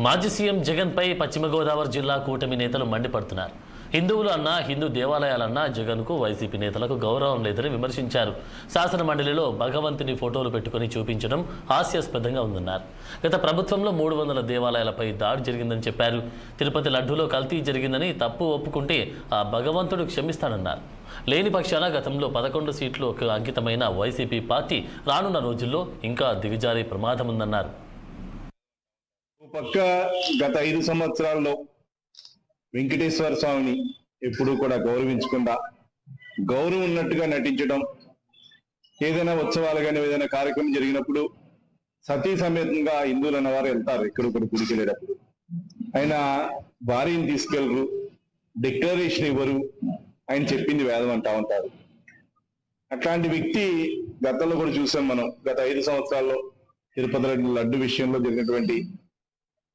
మాజీ సీఎం జగన్ పై పశ్చిమ గోదావరి జిల్లా కూటమి నేతలు మండిపడుతున్నారు. హిందువులు అన్నా హిందూ దేవాలయాలన్నా జగన్కు వైసీపీ నేతలకు గౌరవం లేదని విమర్శించారు. శాసన మండలిలో భగవంతుని ఫోటోలు పెట్టుకుని చూపించడం హాస్యాస్పదంగా ఉందన్నారు. గత ప్రభుత్వంలో 300 దేవాలయాలపై దాడి జరిగిందని చెప్పారు. తిరుపతి లడ్డూలో కల్తీ జరిగిందని తప్పు ఒప్పుకుంటే ఆ భగవంతుడు క్షమిస్తానన్నారు. లేని పక్షాన గతంలో 11 సీట్లకు అంకితమైన వైసీపీ పార్టీ రానున్న రోజుల్లో ఇంకా దిగజారే ప్రమాదం ఉందన్నారు. పక్క గత 5 సంవత్సరాల్లో వెంకటేశ్వర స్వామిని ఎప్పుడూ కూడా గౌరవించకుండా గౌరవం ఉన్నట్టుగా నటించడం, ఏదైనా ఉత్సవాలు కానీ ఏదైనా కార్యక్రమం జరిగినప్పుడు సతీ సమేతంగా హిందువులు అన్నవారు వెళ్తారు. ఎక్కడొక్కడు గుడికి వెళ్ళేటప్పుడు ఆయన భార్యని తీసుకెళ్ళరు, డిక్లరేషన్ ఇవ్వరు, ఆయన చెప్పింది వేదం అంటా ఉంటారు. అట్లాంటి వ్యక్తి గతంలో కూడా చూసాం మనం. గత 5 సంవత్సరాల్లో తిరుపతి లడ్డు విషయంలో జరిగినటువంటి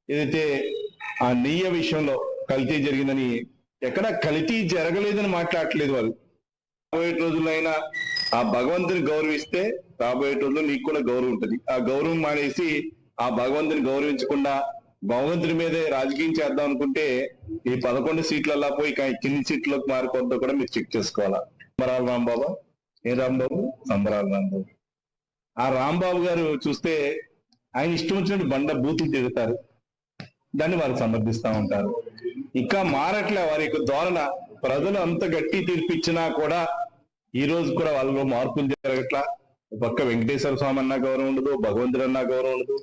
ఏదైతే ఆ నెయ్యి విషయంలో కల్తీ జరిగిందని, ఎక్కడ కల్తీ జరగలేదని మాట్లాడట్లేదు వాళ్ళు. రాబోయే రోజుల్లో అయినా ఆ భగవంతుని గౌరవిస్తే రాబోయే రోజుల్లో నీకు కూడా గౌరవం ఉంటుంది. ఆ గౌరవం మానేసి ఆ భగవంతుని గౌరవించకుండా భగవంతుని మీదే రాజకీయం చేద్దాం అనుకుంటే ఈ 11 సీట్లల్లా పోయి కింది సీట్లకు మారిపోద్దో కూడా మీరు చెక్ చేసుకోవాలా. సంబరాల రాంబాబు, ఏ రాంబాబు? సంబరాల రాంబాబు. ఆ రాంబాబు గారు చూస్తే ఆయన ఇష్టం వచ్చినట్టు బండ బూతులు తిరుగుతారు, దాన్ని వారు సమర్థిస్తూ ఉంటారు. ఇంకా మారట్లే వారి యొక్క ధోరణ. ప్రజలు అంత గట్టి తీర్పిచ్చినా కూడా ఈ రోజు కూడా వాళ్ళలో మార్పులు జరగట్లా. పక్క వెంకటేశ్వర స్వామి అన్నా గౌరవం ఉండదు, భగవంతుడు అన్నా గౌరవం ఉండదు,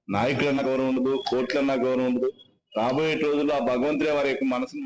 నాయకులన్నా గౌరవం ఉండదు, కోట్లన్నా గౌరవం ఉండదు. రాబోయే రోజుల్లో ఆ భగవంతుడే వారి యొక్క మనసును